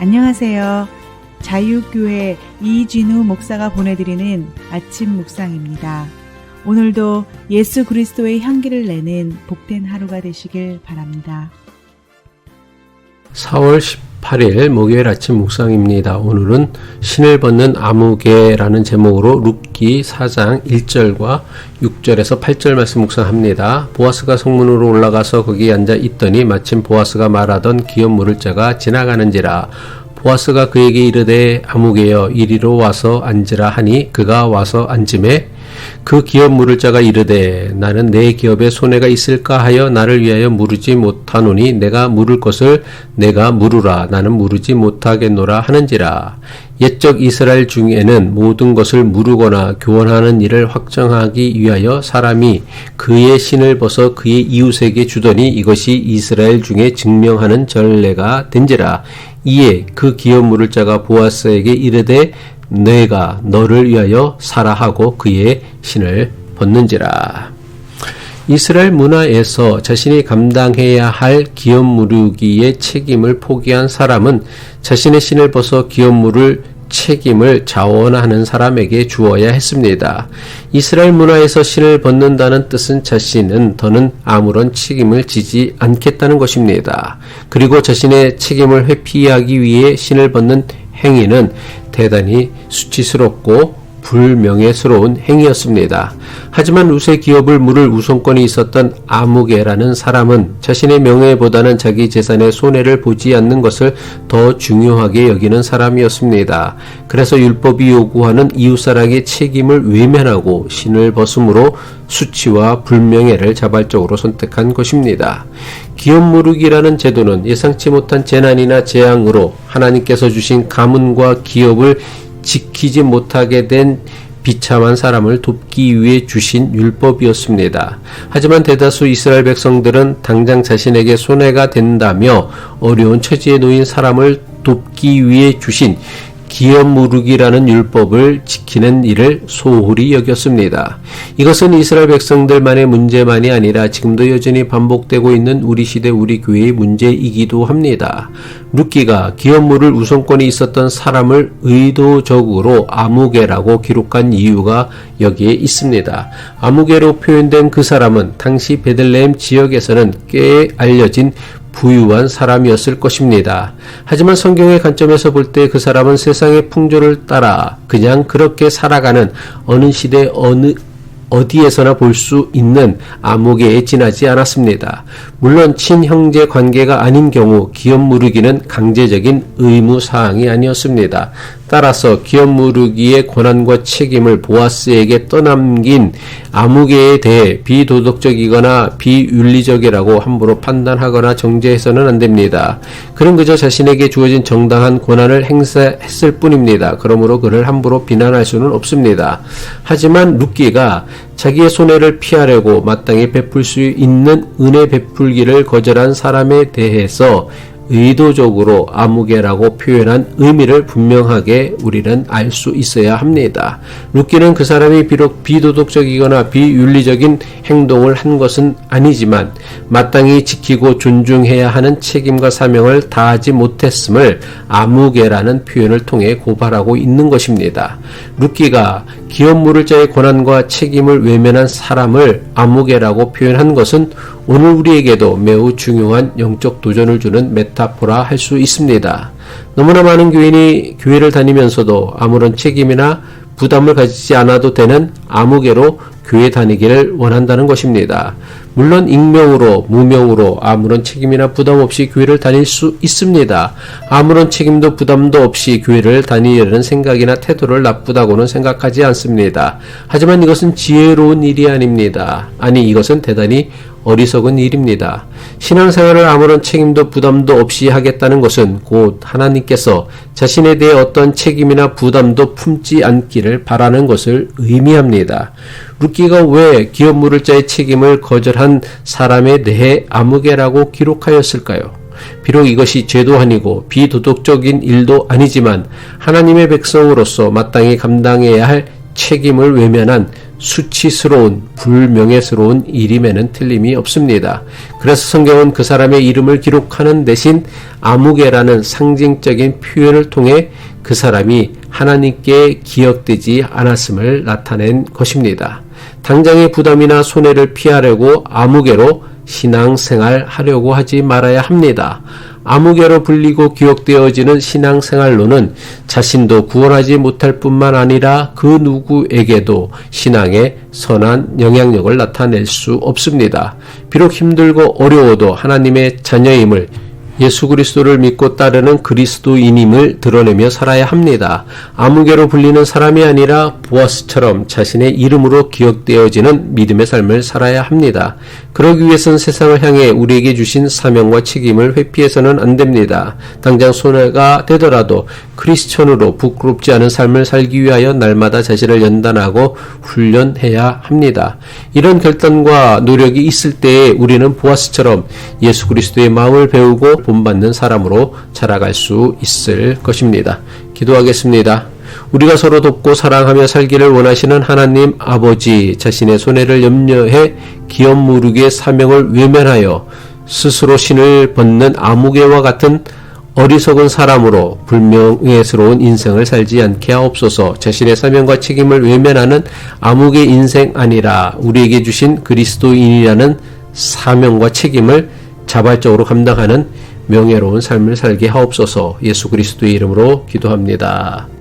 안녕하세요. 자유교회 이진우 목사가 보내드리는 아침 묵상입니다. 오늘도 예수 그리스도의 향기를 내는 복된 하루가 되시길 바랍니다. 4월 18일 목요일 아침 묵상입니다. 오늘은 신을 벗는 아무개라는 제목으로 룻기 4장 1절과 6절에서 8절 말씀 묵상합니다. 보아스가 성문으로 올라가서 거기 앉아 있더니 마침 보아스가 말하던 기업 물을 자가 지나가는지라. 보아스가 그에게 이르되 아무개여 이리로 와서 앉으라 하니 그가 와서 앉음에 그 기업 물을 자가 이르되 나는 내 기업에 손해가 있을까 하여 나를 위하여 무르지 못하노니 내가 물을 것을 내가 무르라 나는 무르지 못하겠노라 하는지라. 옛적 이스라엘 중에는 모든 것을 무르거나 교환하는 일을 확정하기 위하여 사람이 그의 신을 벗어 그의 이웃에게 주더니 이것이 이스라엘 중에 증명하는 전례가 된지라. 이에 그 기업 물을 자가 보아스에게 이르되 내가 너를 위하여 사라 하고 그의 신을 벗는지라. 이스라엘 문화에서 자신이 감당해야 할 기업 무르기의 책임을 포기한 사람은 자신의 신을 벗어 기업 무를 책임을 자원하는 사람에게 주어야 했습니다. 이스라엘 문화에서 신을 벗는다는 뜻은 자신은 더는 아무런 책임을 지지 않겠다는 것입니다. 그리고 자신의 책임을 회피하기 위해 신을 벗는 행위는 대단히 수치스럽고 불명예스러운 행위였습니다. 하지만 룻의 기업을 물을 우선권이 있었던 아무개라는 사람은 자신의 명예보다는 자기 재산의 손해를 보지 않는 것을 더 중요하게 여기는 사람이었습니다. 그래서 율법이 요구하는 이웃사랑의 책임을 외면하고 신을 벗음으로 수치와 불명예를 자발적으로 선택한 것입니다. 기업 무르기라는 제도는 예상치 못한 재난이나 재앙으로 하나님께서 주신 가문과 기업을 지키지 못하게 된 비참한 사람을 돕기 위해 주신 율법이었습니다. 하지만 대다수 이스라엘 백성들은 당장 자신에게 손해가 된다며 어려운 처지에 놓인 사람을 돕기 위해 주신 기업 무르기라는 율법을 지키는 일을 소홀히 여겼습니다. 이것은 이스라엘 백성들만의 문제만이 아니라 지금도 여전히 반복되고 있는 우리 시대 우리 교회의 문제이기도 합니다. 룻기가 기업 물을 우선권이 있었던 사람을 의도적으로 아무개라고 기록한 이유가 여기에 있습니다. 아무개로 표현된 그 사람은 당시 베들레헴 지역에서는 꽤 알려진 부유한 사람이었을 것입니다. 하지만 성경의 관점에서 볼 때 그 사람은 세상의 풍조를 따라 그냥 그렇게 살아가는 어느 시대 어디에서나 볼 수 있는 아무개에 지나지 않았습니다. 물론 친형제 관계가 아닌 경우 기업 무르기는 강제적인 의무사항이 아니었습니다. 따라서 기업 무르기의 권한과 책임을 보아스에게 떠넘긴 아무개에 대해 비도덕적이거나 비윤리적이라고 함부로 판단하거나 정죄해서는 안 됩니다. 그는 그저 자신에게 주어진 정당한 권한을 행사했을 뿐입니다. 그러므로 그를 함부로 비난할 수는 없습니다. 하지만 룻기가 자기의 손해를 피하려고 마땅히 베풀 수 있는 은혜 베풀기를 거절한 사람에 대해서 의도적으로 아무개라고 표현한 의미를 분명하게 우리는 알 수 있어야 합니다. 룻기는 그 사람이 비록 비도덕적이거나 비윤리적인 행동을 한 것은 아니지만 마땅히 지키고 존중해야 하는 책임과 사명을 다하지 못했음을 아무개라는 표현을 통해 고발하고 있는 것입니다. 룻기가 기업 무를 자의 권한과 책임을 외면한 사람을 아무개라고 표현한 것은 오늘 우리에게도 매우 중요한 영적 도전을 주는 메타포라 할 수 있습니다. 너무나 많은 교인이 교회를 다니면서도 아무런 책임이나 부담을 가지지 않아도 되는 아무개로 교회 다니기를 원한다는 것입니다. 물론 익명으로 무명으로 아무런 책임이나 부담 없이 교회를 다닐 수 있습니다. 아무런 책임도 부담도 없이 교회를 다니려는 생각이나 태도를 나쁘다고는 생각하지 않습니다. 하지만 이것은 지혜로운 일이 아닙니다. 아니, 이것은 대단히 어리석은 일입니다. 신앙생활을 아무런 책임도 부담도 없이 하겠다는 것은 곧 하나님께서 자신에 대해 어떤 책임이나 부담도 품지 않기를 바라는 것을 의미합니다. 룻기가 왜 기업 무를 자의 책임을 거절한 사람에 대해 아무개라고 기록하였을까요? 비록 이것이 죄도 아니고 비도덕적인 일도 아니지만 하나님의 백성으로서 마땅히 감당해야 할 책임을 외면한 수치스러운 불명예스러운 일임에는 틀림이 없습니다. 그래서 성경은 그 사람의 이름을 기록하는 대신 아무개라는 상징적인 표현을 통해 그 사람이 하나님께 기억되지 않았음을 나타낸 것입니다. 당장의 부담이나 손해를 피하려고 아무개로 신앙생활 하려고 하지 말아야 합니다. 아무개로 불리고 기억되어지는 신앙생활로는 자신도 구원하지 못할 뿐만 아니라 그 누구에게도 신앙의 선한 영향력을 나타낼 수 없습니다. 비록 힘들고 어려워도 하나님의 자녀임을 예수 그리스도를 믿고 따르는 그리스도인임을 드러내며 살아야 합니다. 아무개로 불리는 사람이 아니라 보아스처럼 자신의 이름으로 기억되어지는 믿음의 삶을 살아야 합니다. 그러기 위해서는 세상을 향해 우리에게 주신 사명과 책임을 회피해서는 안 됩니다. 당장 손해가 되더라도 크리스천으로 부끄럽지 않은 삶을 살기 위하여 날마다 자신을 연단하고 훈련해야 합니다. 이런 결단과 노력이 있을 때에 우리는 보아스처럼 예수 그리스도의 마음을 배우고 본받는 사람으로 자라갈 수 있을 것입니다. 기도하겠습니다. 우리가 서로 돕고 사랑하며 살기를 원하시는 하나님 아버지, 자신의 손해를 염려해 기업 무르기의 사명을 외면하여 스스로 신을 벗는 아무개와 같은 어리석은 사람으로 불명예스러운 인생을 살지 않게 하옵소서. 자신의 사명과 책임을 외면하는 아무개 인생 아니라 우리에게 주신 그리스도인이라는 사명과 책임을 자발적으로 감당하는 명예로운 삶을 살게 하옵소서. 예수 그리스도의 이름으로 기도합니다.